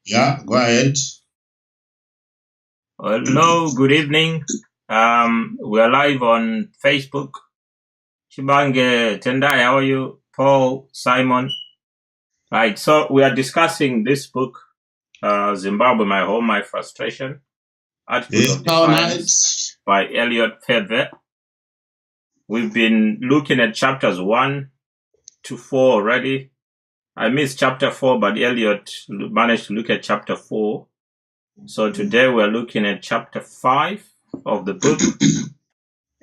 Yeah, go ahead. Hello, good evening. We are live on Facebook. Shibange Tendai, how are you? Paul, Simon. Right, so we are discussing this book, Zimbabwe, My Home, My Frustration, Articles of Defiance by Elliot Pfebve. We've been looking at chapters 1 to 4 already. I missed chapter 4, but Elliot managed to look at chapter 4. So today we're looking at chapter 5 of the book.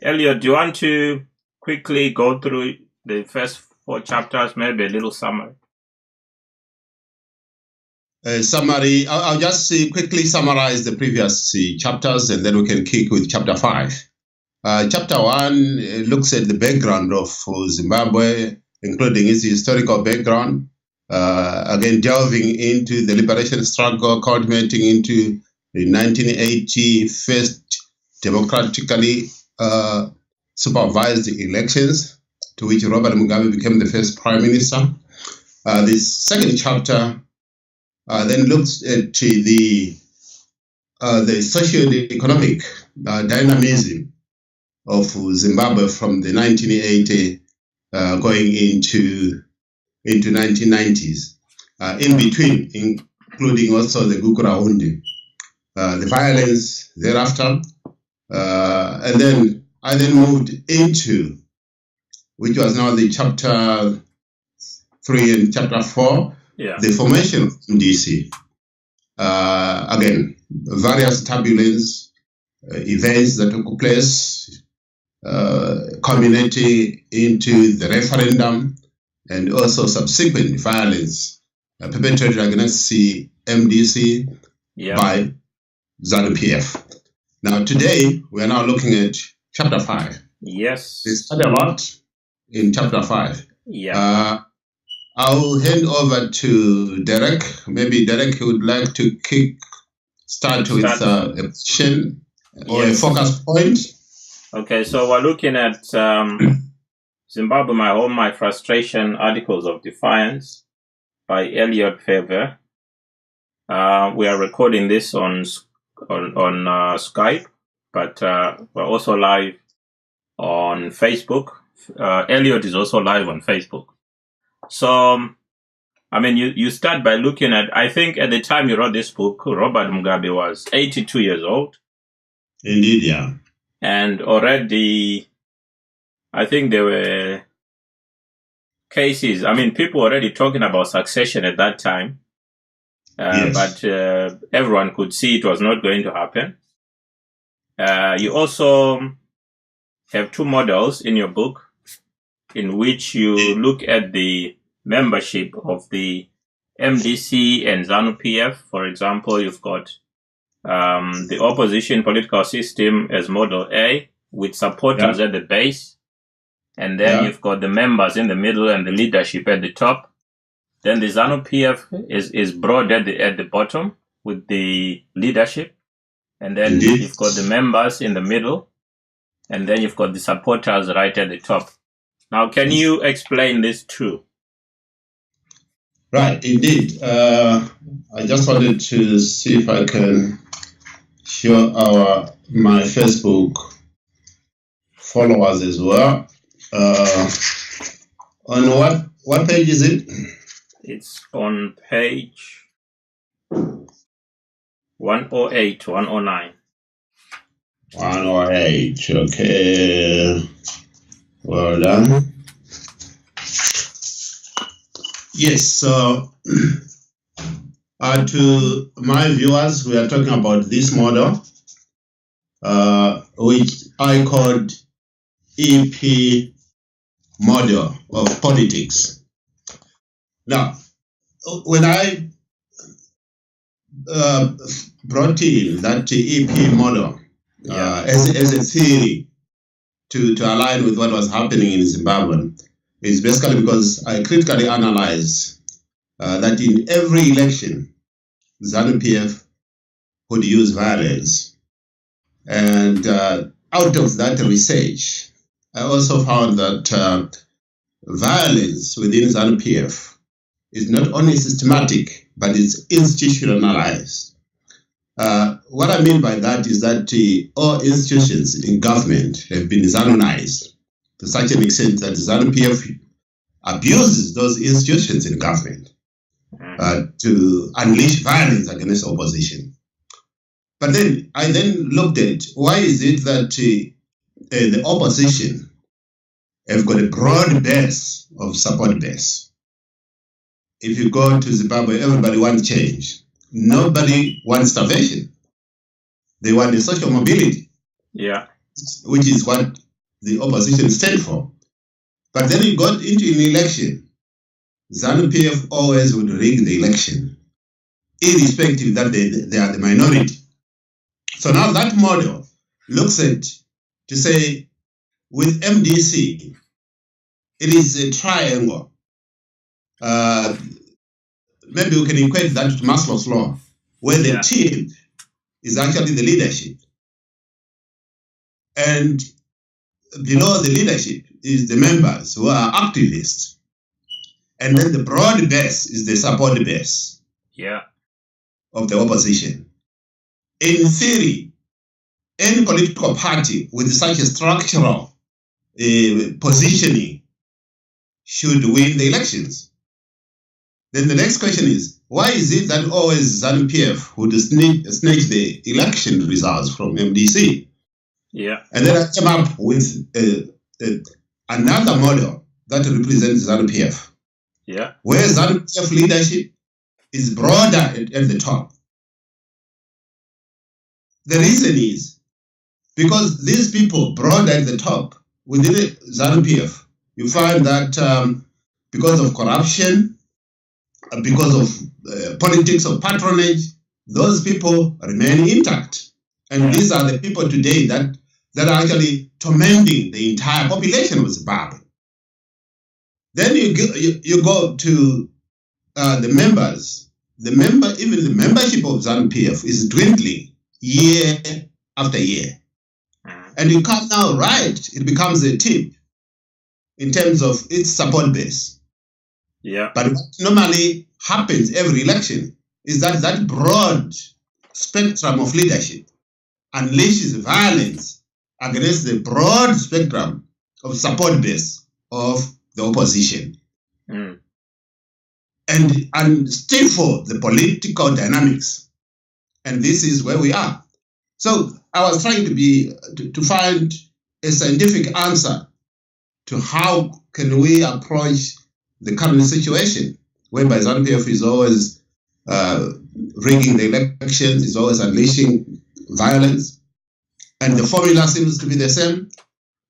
Elliot, do you want to quickly go through the first 4 chapters, maybe a little summary? Summary. I'll just quickly summarize the previous chapters, and then we can kick with chapter 5. Chapter 1 looks at the background of Zimbabwe, including its historical background, again delving into the liberation struggle, culminating into the 1980 first democratically supervised elections, to which Robert Mugabe became the first prime minister. The second chapter then looks at the socio-economic dynamism of Zimbabwe from the 1980 going into 1990s. In between, including also the Gukurahundi, the violence thereafter, and then I moved into, which was now the chapter 3 and chapter 4. Yeah. The formation of MDC, again, various turbulence events that took place, culminating into the referendum and also subsequent violence perpetrated against the MDC by ZANU-PF. Now, today, we are now looking at chapter 5. Yes. There's quite a lot in chapter 5. Yeah. I'll hand over to Dereck. Maybe Dereck would like to start with a position or a focus point. Okay, so we're looking at Zimbabwe, My Home, My Frustration, Articles of Defiance by Elliot Pfebve. We are recording this on Skype, but we're also live on Facebook. Elliot is also live on Facebook. So, I mean, you start by looking at, I think at the time you wrote this book, Robert Mugabe was 82 years old. Indeed, yeah. And already, I think there were cases, I mean, people were already talking about succession at that time. Yes. But everyone could see it was not going to happen. You also have 2 models in your book, in which you look at the membership of the MDC and ZANU-PF. For example, you've got the opposition political system as model A, with supporters at the base. And then you've got the members in the middle and the leadership at the top. Then the ZANU-PF is broad at the bottom with the leadership. And then you've got the members in the middle. And then you've got the supporters right at the top. Now, can you explain this too? Right, indeed. I just wanted to see if I can show my Facebook followers as well. On what page is it? It's on page 108, 109. 108, okay. Well done. Yes, so to my viewers, we are talking about this model, which I called EP model of politics. Now, when I brought in that EP model as a theory to align with what was happening in Zimbabwe, is basically because I critically analyzed that in every election, ZANU-PF would use violence. And out of that research, I also found that violence within ZANU-PF is not only systematic, but it's institutionalized. What I mean by that is that all institutions in government have been Zanunized to such an extent that ZANU-PF abuses those institutions in government to unleash violence against opposition. But then I looked at why is it that the opposition have got a broad base of support base. If you go to Zimbabwe, everybody wants change. Nobody wants starvation. They want a social mobility. Yeah. Which is what the opposition stand for. But then you got into an election. ZANU-PF always would rig the election, irrespective that they are the minority. So now that model looks at to say with MDC, it is a triangle. Maybe we can equate that to Maslow's law, where the tip is actually the leadership. And below the leadership is the members who are activists. And then the broad base is the support base of the opposition. In theory, any political party with such a structural positioning should win the elections. Then the next question is, why is it that always ZANU-PF would snatch the election results from MDC? Yeah. And then I came up with another model that represents ZANU-PF. Yeah. Where ZANU-PF leadership is broader at the top. The reason is because these people broader at the top within ZANU-PF, you find that because of corruption, because of politics of patronage, those people remain intact. And these are the people today that are actually tormenting the entire population of Zimbabwe. Then you go to the members. Even the membership of ZANU-PF is dwindling year after year. And you come now it becomes a tip in terms of its support base. Yeah. But what normally happens every election is that broad spectrum of leadership unleashes violence against the broad spectrum of support base of the opposition. And stifle the political dynamics. And this is where we are. So I was trying to find a scientific answer to how can we approach the current situation, whereby ZANU-PF is always rigging the elections, is always unleashing violence, and the formula seems to be the same,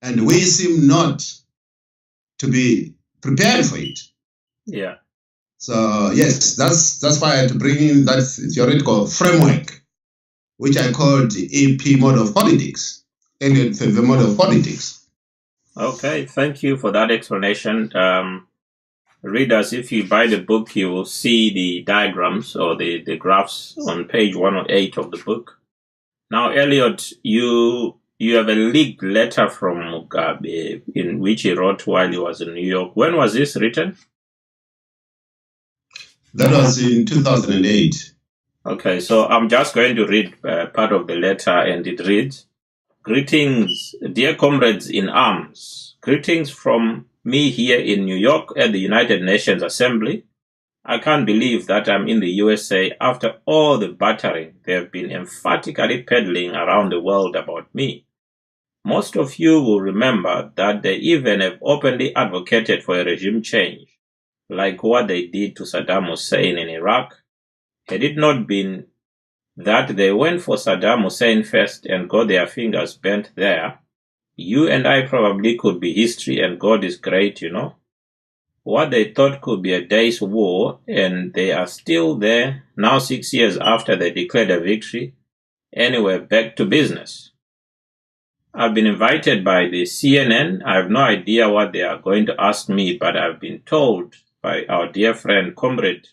and we seem not to be prepared for it. Yeah. So yes, that's why I had to bring in that theoretical framework, which I called the EP model of politics, Elliot Pfebve model of politics. Okay, thank you for that explanation. Readers, if you buy the book, you will see the diagrams or the graphs on page 108 of the book. Now, Elliot, you have a leaked letter from Mugabe in which he wrote while he was in New York. When was this written? That was in 2008. Okay, so I'm just going to read part of the letter, and it reads, "Greetings, dear comrades in arms. Greetings from me here in New York at the United Nations Assembly. I can't believe that I'm in the USA after all the battering they have been emphatically peddling around the world about me. Most of you will remember that they even have openly advocated for a regime change, like what they did to Saddam Hussein in Iraq. Had it not been that they went for Saddam Hussein first and got their fingers bent there, you and I probably could be history, and God is great, you know. What they thought could be a day's war, and they are still there, now 6 years after they declared a victory. Anyway, back to business. I've been invited by the CNN. I have no idea what they are going to ask me, but I've been told by our dear friend, Comrade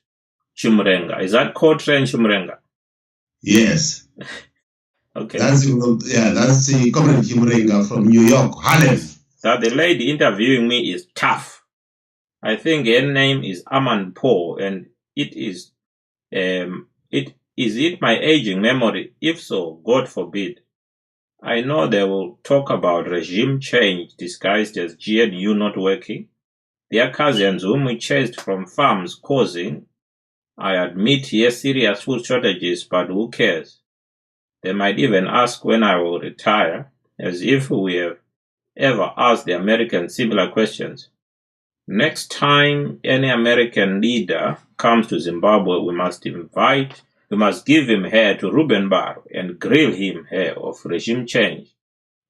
Chimurenga. Is that Coltrane Chimurenga? Yes. Okay. That's the Comrade Chimurenga from New York, Harlem. That the lady interviewing me is tough. I think her name is Amanpo, and is it my aging memory? If so, God forbid. I know they will talk about regime change disguised as GNU not working. Their cousins whom we chased from farms causing, I admit, here serious food shortages, but who cares? They might even ask when I will retire, as if we have ever asked the Americans similar questions. Next time any American leader comes to Zimbabwe, we must give him hair to Ruben Bar and grill him hair of regime change.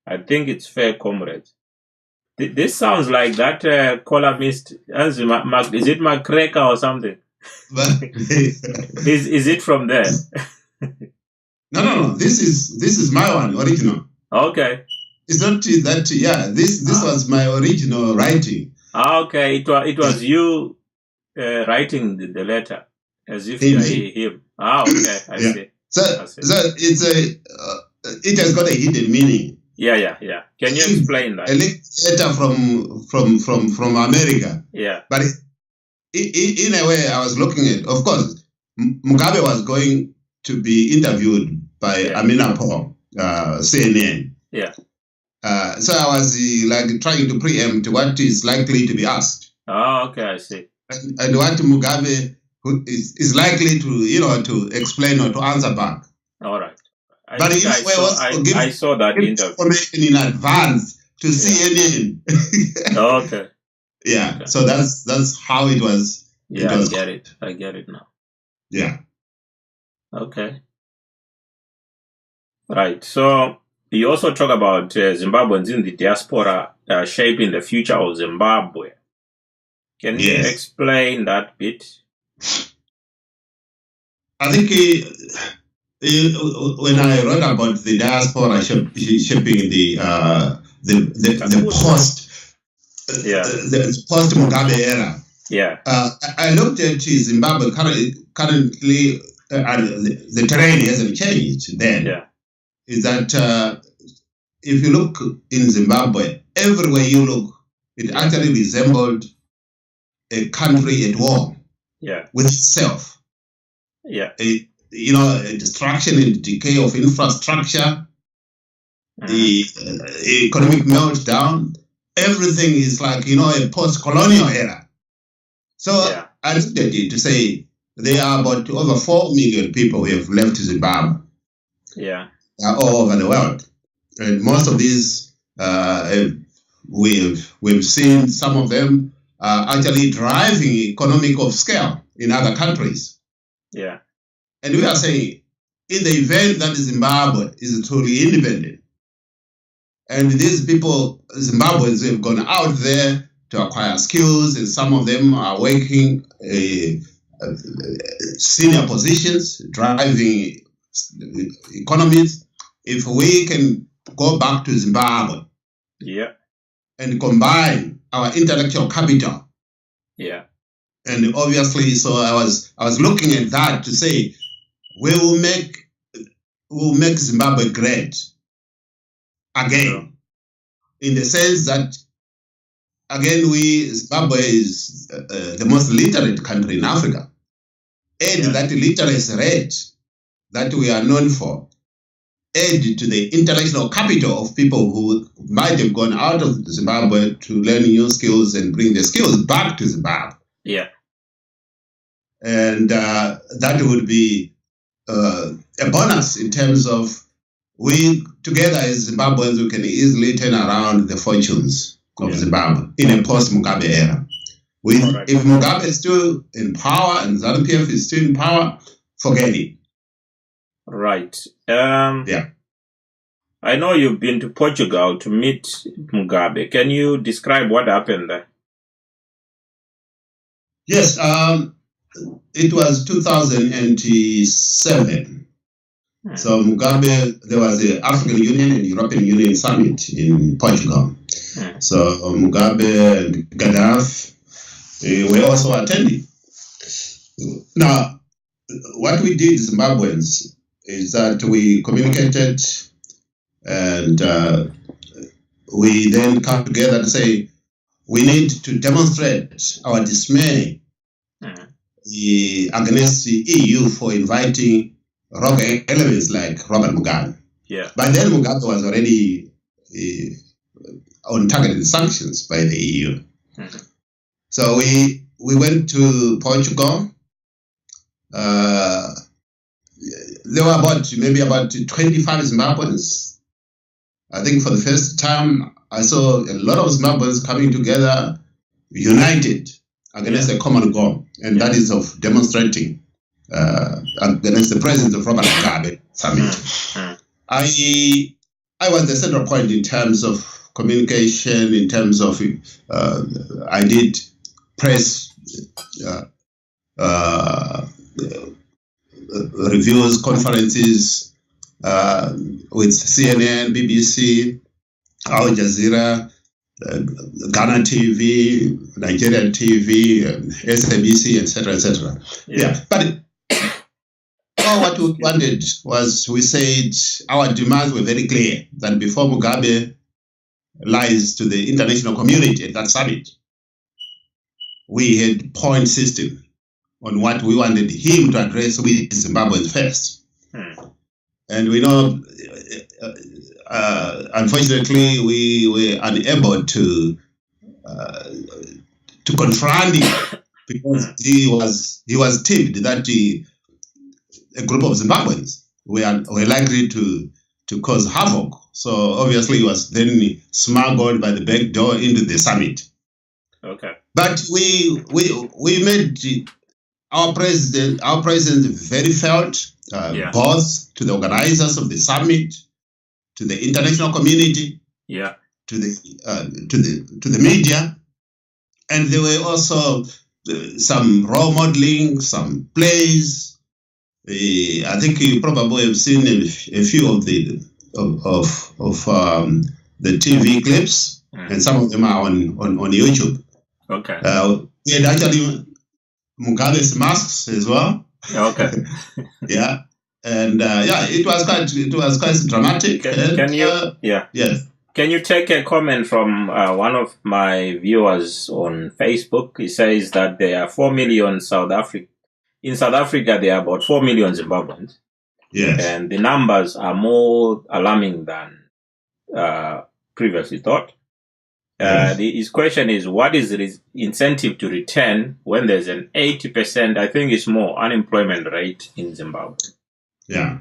I think it's fair, comrades. This sounds like that columnist, is it McCracker or something? Is it from there? No. This is my one, original. Okay. It's not that. Yeah, this was my original writing. Okay, it was you writing the letter as if you are him. Okay, I see. So it's it has got a hidden meaning. Yeah. Can you explain that? A letter from America. Yeah. But in a way, I was looking at. Of course, Mugabe was going to be interviewed by Amina Paul, CNN. Yeah. So I was trying to preempt what is likely to be asked. Oh, okay, I see. And what Mugabe is likely to explain or to answer back. All right. I saw that information in advance to CNN. Okay. Yeah. Okay. So that's how it was. Yeah, I get it now. Yeah. Okay. Right. So you also talk about Zimbabweans in the diaspora shaping the future of Zimbabwe. Can you explain that bit? I think when I wrote about the diaspora shaping the post Mugabe era, I looked at Zimbabwe currently, and the terrain hasn't changed. Then is that if you look in Zimbabwe, everywhere you look, it actually resembled a country at war with itself. A destruction and decay of infrastructure, the economic meltdown, everything is like, a post-colonial era. So I looked at it to say there are about over 4 million people who have left Zimbabwe all over the world. And most of these, we've seen some of them actually driving economic of scale in other countries. Yeah. And we are saying, in the event that Zimbabwe is truly independent, and these people, Zimbabweans, have gone out there to acquire skills, and some of them are working senior positions, driving economies. If we can go back to Zimbabwe and combine our intellectual capital, and obviously, so I was looking at that to say, we'll make Zimbabwe great again, in the sense that, again, Zimbabwe is the most literate country in Africa. Add that literacy rate that we are known for, add to the intellectual capital of people who might have gone out of Zimbabwe to learn new skills and bring the skills back to Zimbabwe. Yeah. And that would be a bonus in terms of we together as Zimbabweans, we can easily turn around the fortunes of Zimbabwe in a post-Mugabe era. If Mugabe is still in power and ZANU-PF is still in power, forget it. Right. I know you've been to Portugal to meet Mugabe. Can you describe what happened there? Yes. It was 2007. So Mugabe, there was the African Union and European Union summit in Portugal. So Mugabe and Gaddafi were also attending. Now, what we did, Zimbabweans, is that we communicated and we then come together to say, we need to demonstrate our dismay against the EU for inviting rogue elements like Robert Mugabe. Yeah. By then, Mugabe was already on targeted sanctions by the EU. So we went to Portugal. There were about 25 Zimbabweans. I think for the first time, I saw a lot of Zimbabweans coming together, united against a common goal, and that is of demonstrating against the presence of Robert Mugabe summit. I was the central point in terms of communication, in terms of I did press reviews, conferences with CNN, BBC, Al Jazeera, Ghana TV, Nigerian TV, SABC, etc., etc. Yeah, but what we wanted was, we said our demands were very clear that before Mugabe lies to the international community at that summit, we had point system on what we wanted him to address with Zimbabweans first. And we know, unfortunately, we were unable to confront him because he was tipped that a group of Zimbabweans were likely to cause havoc. So obviously he was then smuggled by the back door into the summit. Okay. But we made our presence very felt, both to the organizers of the summit, to the international community, to the media, and there were also some role modeling, some plays. I think you probably have seen a few of the TV clips, and some of them are on YouTube. Okay. We had actually Mugabe's masks as well. Okay. Yeah, and it was quite dramatic. Can you take a comment from one of my viewers on Facebook? He says that there are 4 million in South Africa, there are about 4 million Zimbabweans. Yes. And the numbers are more alarming than previously thought. His question is, what is the incentive to return when there's an 80%, I think it's more, unemployment rate in Zimbabwe? Yeah.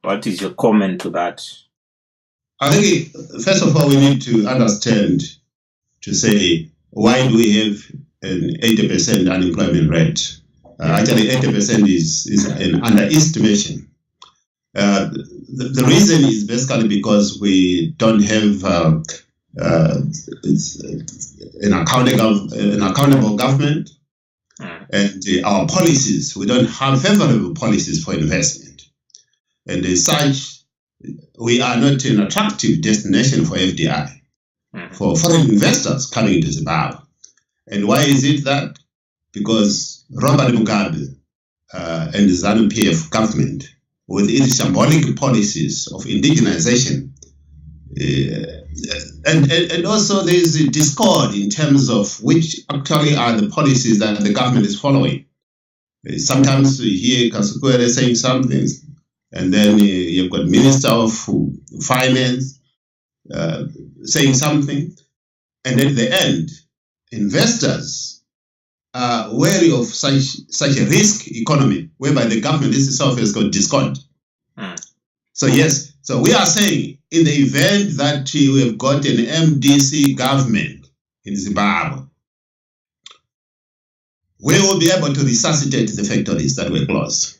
What is your comment to that? I think, first of all, we need to understand, to say, why do we have an 80% unemployment rate? Actually, 80% is an underestimation. The reason is basically because we don't have an accountable government, and our policies, we don't have favorable policies for investment. And as such, we are not an attractive destination for FDI, for foreign investors coming into Zimbabwe. And why is it that? Because Robert Mugabe and the ZANU-PF government, with its symbolic policies of indigenization, and also there is a discord in terms of which actually are the policies that the government is following. Sometimes we hear Kasukwere saying something, and then you've got Minister of Finance saying something, and at the end, investors are wary of such a risk economy, whereby the government itself has got discord. So yes, so we are saying, in the event that we have got an MDC government in Zimbabwe, we will be able to resuscitate the factories that were closed.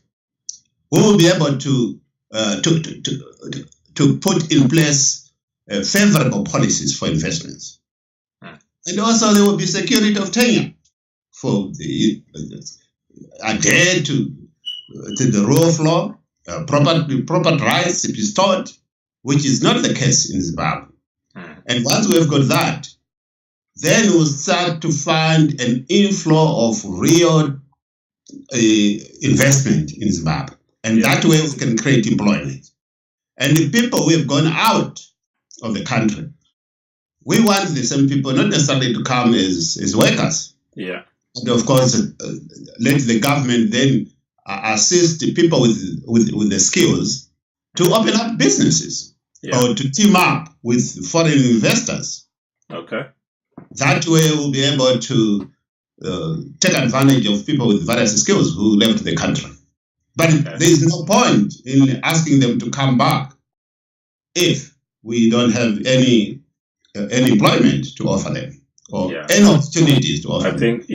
We will be able to put in place favorable policies for investments. And also there will be security of tenure for the adhere to the rule of law, proper rights restored, which is not the case in Zimbabwe. And once we have got that, then we'll start to find an inflow of real investment in Zimbabwe. And that way we can create employment. And the people who have gone out of the country, we want the same people not necessarily to come as workers. Yeah. And of course, let the government then assist the people with the skills to open up businesses or to team up with foreign investors. Okay. That way we'll be able to take advantage of people with various skills who left the country. But there is no point in asking them to come back if we don't have any employment to offer them or any opportunities to offer I think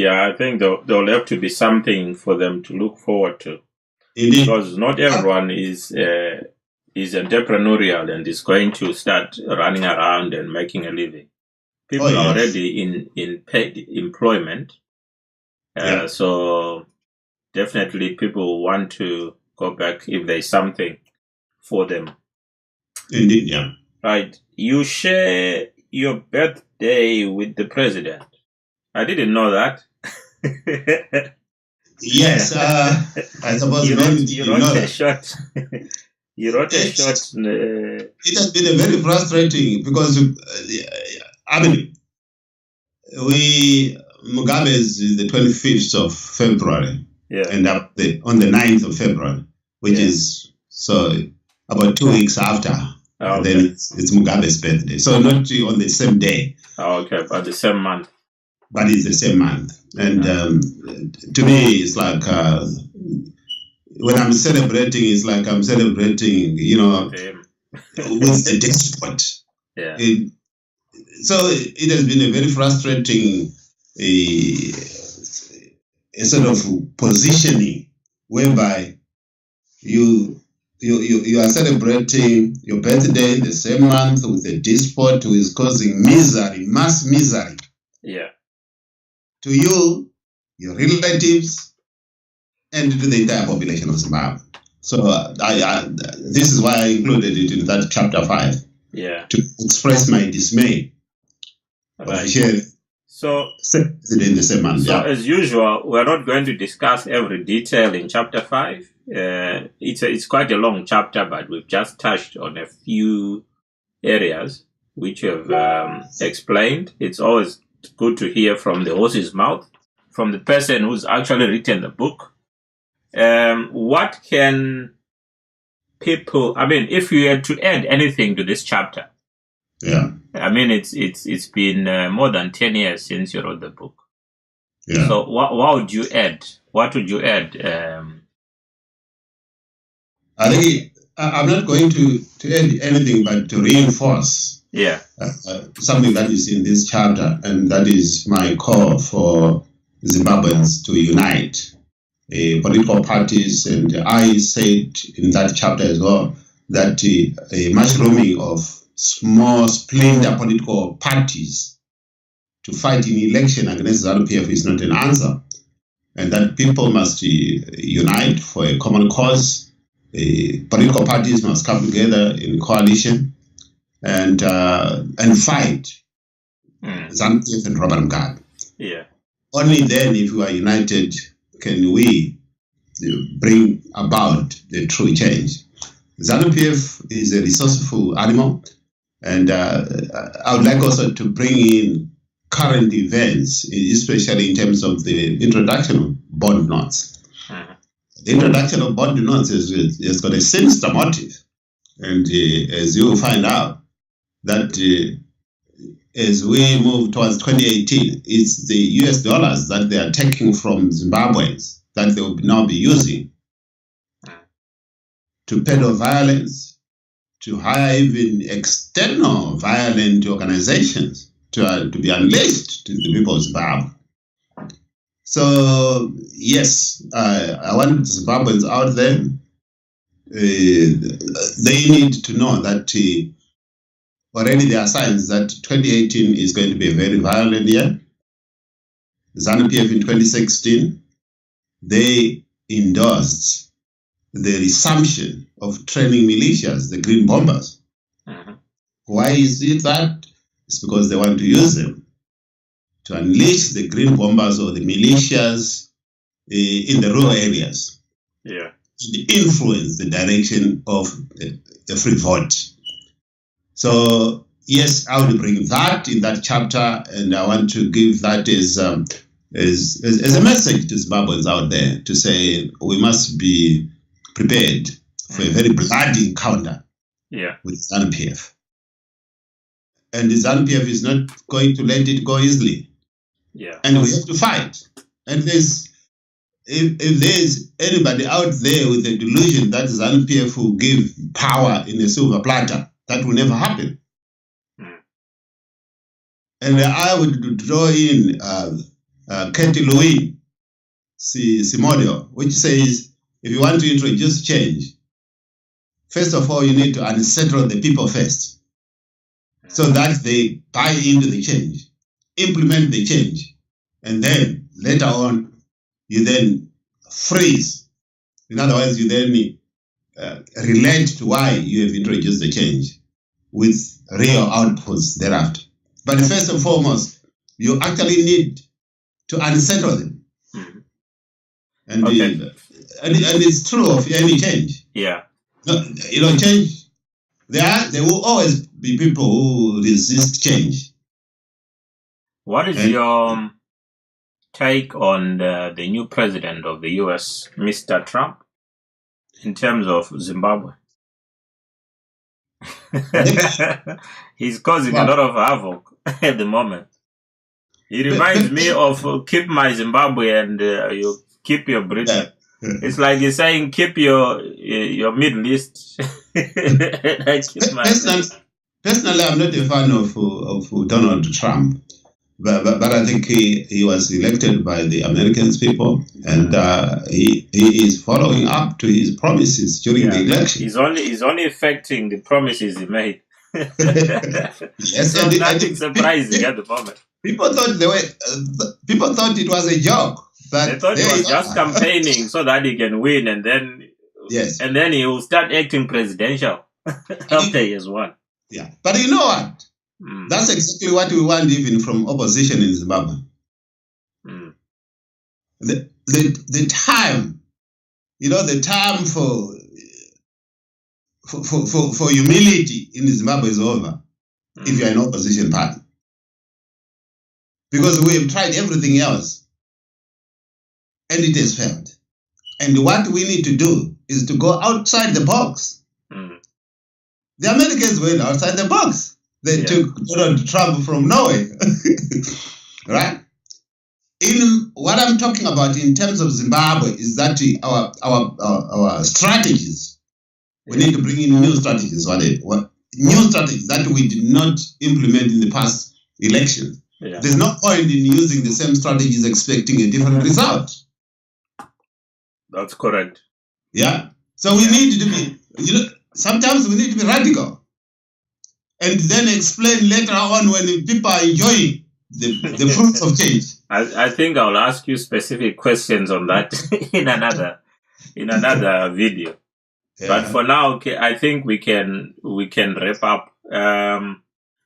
there'll have to be something for them to look forward to. Indeed. Because not everyone is entrepreneurial and is going to start running around and making a living. People are already in paid employment. So definitely people want to go back if there's something for them. Indeed, yeah. Right. You share your birthday with the president. I didn't know that. Yes, I suppose you wrote a short. You wrote a short. It has been a very frustrating because Mugabe is the 25th of February, and on the 9th of February, which is about 2 weeks after. Then it's Mugabe's birthday, so not on the same day. Okay, but the same month. But it's the same month, and to me, it's like when I'm celebrating, it's like I'm celebrating, with the despot. Yeah. So it has been a very frustrating a sort of positioning whereby you are celebrating your birthday the same month with a despot who is causing misery, mass misery. Yeah. To you, your relatives, and to the entire population of Zimbabwe. So this is why I included it in that chapter 5. Yeah. To express my dismay. Right. So in the same month. So as usual, we're not going to discuss every detail in chapter 5. It's quite a long chapter, but we've just touched on a few areas which you've explained. It's always good to hear from the horse's mouth, from the person who's actually written the book. What can people, if you had to add anything to this chapter? Yeah. It's been more than 10 years since you wrote the book. Yeah. So what would you add? What would you add? I think I'm not going to add anything but to reinforce something that is in this chapter, and that is my call for Zimbabweans to unite political parties. And I said in that chapter as well that a mushrooming of small splinter political parties to fight in election against ZANU-PF is not an answer, and that people must unite for a common cause. Political parties must come together in coalition and fight ZANU-PF and Robert Mugabe. Yeah. Only then, if we are united, can we bring about the true change. ZANU-PF is a resourceful animal, and I would like also to bring in current events, especially in terms of the introduction of bond notes. The introduction of bond notes has got a sinister motive, and as you will find out, that as we move towards 2018, it's the US dollars that they are taking from Zimbabweans that they will now be using to peddle violence, to hire even external violent organizations to be unleashed to the people of Zimbabwe. So, yes, I want Zimbabweans out there, they need to know that already there are signs that 2018 is going to be a very violent year. ZANU-PF in 2016, they endorsed the resumption of training militias, the Green Bombers. Why is it that? It's because they want to use them to unleash the Green Bombers or the militias in the rural areas. Yeah. To influence the direction of the free vote. So yes, I would bring that in that chapter, and I want to give that as a message to Zimbabweans out there to say we must be prepared for a very bloody encounter with ZANU-PF. And the ZANU-PF is not going to let it go easily. Yeah. And we have to fight. And if there's anybody out there with a delusion that ZANU-PF will give power in a silver platter, that will never happen. And I would draw in Katie Louis model, which says if you want to introduce change, first of all, you need to unsettle the people first so that they buy into the change, implement the change, and then later on, you then freeze. In other words, you then relate to why you have introduced the change with real outputs thereafter. But first and foremost, you actually need to unsettle them. And, and it's true of any change. Yeah. Change, there will always be people who resist change. What is your take on the new president of the US, Mr. Trump, in terms of Zimbabwe? He's causing a lot of havoc at the moment. He reminds me of keep my Zimbabwe and you keep your Britain. It's like he's saying keep your Middle East. Personally, I'm not a fan of Donald Trump, but I think he was elected by the American people, and he is following up to his promises during the election. He's only affecting the promises he made. Yes, so nothing surprising at the moment. People thought it was a joke. But they thought he was just campaigning so that he can win, and then he will start acting presidential after he has won. Yeah, but you know what? That's exactly what we want, even from opposition in Zimbabwe. The time, the time for humility in Zimbabwe is over. If you're an opposition party, because we have tried everything else. And it has failed. And what we need to do is to go outside the box. The Americans went outside the box. They took Donald Trump from Norway. Right? In what I'm talking about in terms of Zimbabwe is that our strategies, we need to bring in new strategies. New strategies that we did not implement in the past elections. Yeah. There's no point in using the same strategies expecting a different result. That's correct. Yeah. So we need to be, sometimes we need to be radical. And then explain later on when people are enjoying the fruits of change. I think I'll ask you specific questions on that in another video. Yeah. But for now, I think we can wrap up.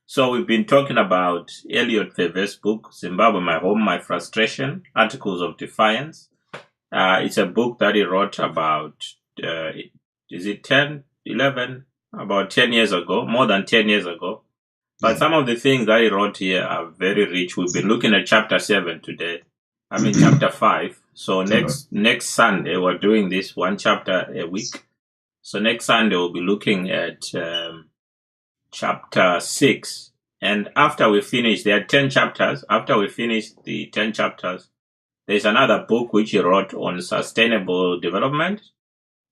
So we've been talking about Elliot Pfebve's book, Zimbabwe, My Home, My Frustration, Articles of Defiance. It's a book that he wrote about, about 10 years ago, more than 10 years ago. But some of the things that he wrote here are very rich. We've been looking at chapter 7 today. Chapter 5. So next Sunday, we're doing this one chapter a week. So next Sunday, we'll be looking at chapter 6. And after we finish, there are 10 chapters. After we finish the 10 chapters, there's another book which he wrote on sustainable development,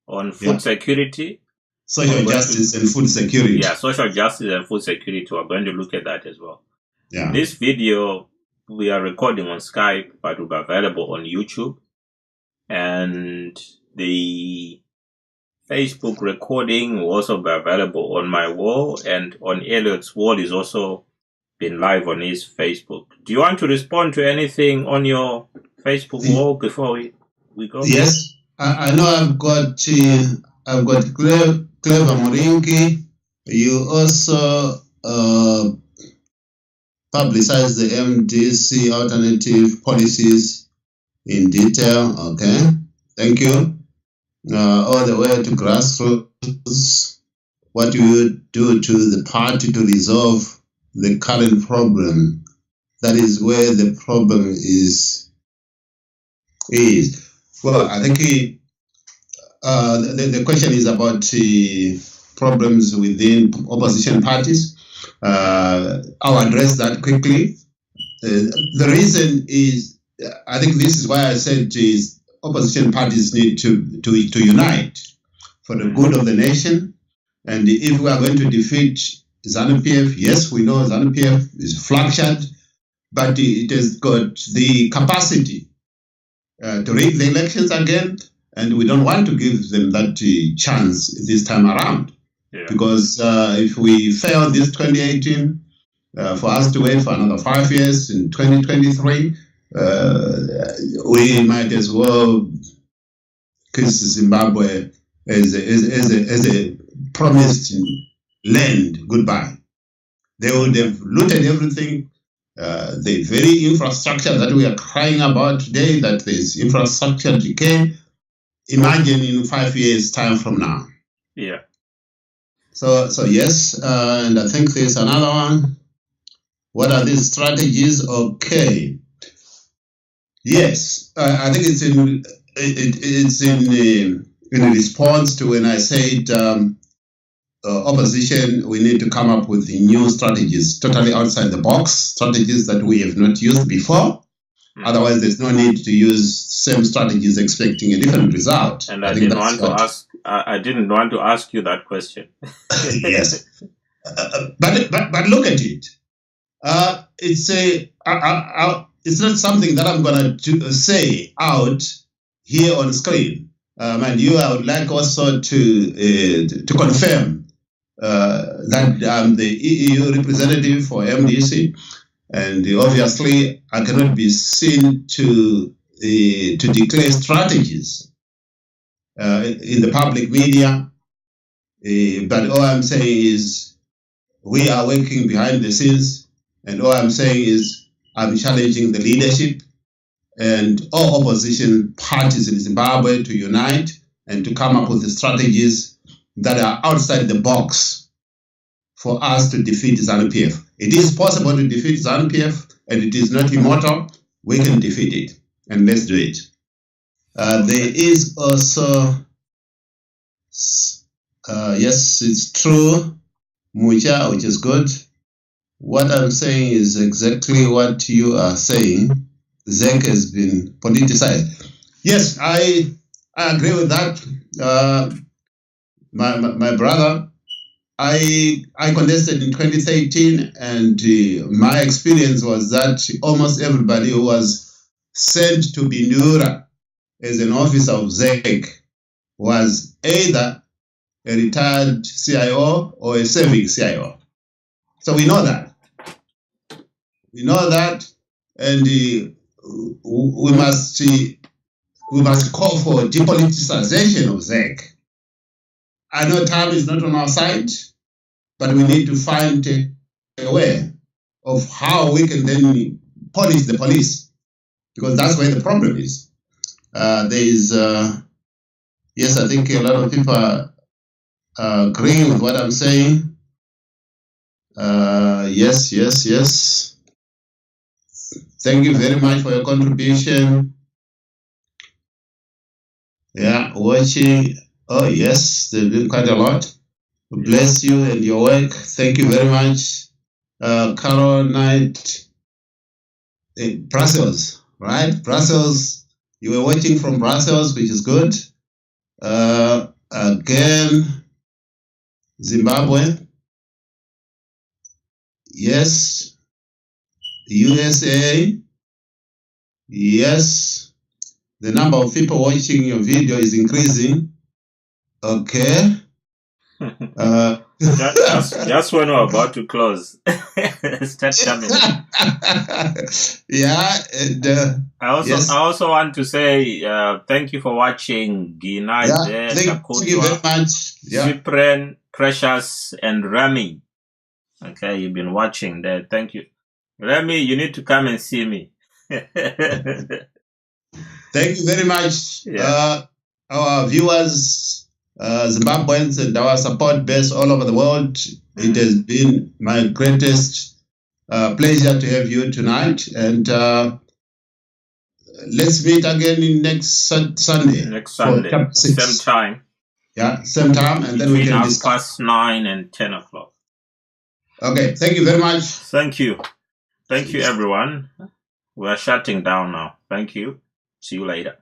on food security. Social justice and food security. Yeah, social justice and food security. We're going to look at that as well. Yeah. This video, we are recording on Skype, but will be available on YouTube. And the Facebook recording will also be available on my wall, and on Elliot's wall is also been live on his Facebook. Do you want to respond to anything on your Facebook wall before we go? Yes, I know I've got Clever Morinki. You also publicize the MDC alternative policies in detail. Okay, thank you. All the way to grassroots. What do you do to the party to resolve the current problem. That is where the problem is. Well, I think the question is about problems within opposition parties. I'll address that quickly. The reason is, I think this is why I said is opposition parties need to unite for the good of the nation. And if we are going to defeat ZANU-PF, yes, we know ZANU-PF is fractured, but it has got the capacity to rig the elections again, and we don't want to give them that chance this time around. Yeah. Because if we fail this 2018, for us to wait for another 5 years in 2023, we might as well kiss Zimbabwe as a promised land goodbye. They would have looted everything. The very infrastructure that we are crying about today, that there's infrastructure decay, imagine in 5 years' time from now. Yeah. So yes, and I think there's another one. What are these strategies? Okay. Yes, I think it's in response to when I said opposition, we need to come up with new strategies, totally outside the box, strategies that we have not used before. Otherwise, there's no need to use same strategies expecting a different result. And I didn't want to ask you that question. Yes, but look at it. It's not something that I'm gonna say out here on screen. And I would like also to confirm that I'm the EU representative for MDC. And obviously, I cannot be seen to declare strategies in the public media. But all I'm saying is we are working behind the scenes, and all I'm saying is I'm challenging the leadership and all opposition parties in Zimbabwe to unite and to come up with the strategies that are outside the box for us to defeat ZANU-PF. It is possible to defeat ZANU-PF, and it is not immortal. We can defeat it, and let's do it. There is also, yes, it's true, Mucha, which is good. What I'm saying is exactly what you are saying. ZEC has been politicized. Yes, I agree with that. My brother, I contested in 2013, and my experience was that almost everybody who was sent to Bindura as an officer of ZEC was either a retired CIO or a serving CIO. So we know that. We know that, and we must call for depoliticization of ZEC. I know time is not on our side, but we need to find a way of how we can then police the police, because that's where the problem is. There is, yes, I think a lot of people are agreeing with what I'm saying. Yes. Thank you very much for your contribution. Yeah, watching. Oh, yes, they've been quite a lot. Bless you and your work. Thank you very much. Carol Knight, Brussels, right? Brussels. You were watching from Brussels, which is good. Again, Zimbabwe. Yes. USA. Yes. The number of people watching your video is increasing. Okay. Just when we're about to close. Start coming. Yeah. And, I also want to say thank you for watching. Gina, thank you very much. Cyprian, Precious, and Rami. Okay, you've been watching there. Thank you. Rami, you need to come and see me. Thank you very much. Yeah. Our viewers, Zimbabweans, and our support base all over the world. It has been my greatest Pleasure to have you tonight, and let's meet again in next Sunday. Next Sunday, chapter 6. same time. Yeah, same time, and then we can discuss. 9:30 and 10 o'clock. Okay, thank you very much. Thank you. Thank you, everyone. We are shutting down now. Thank you. See you later.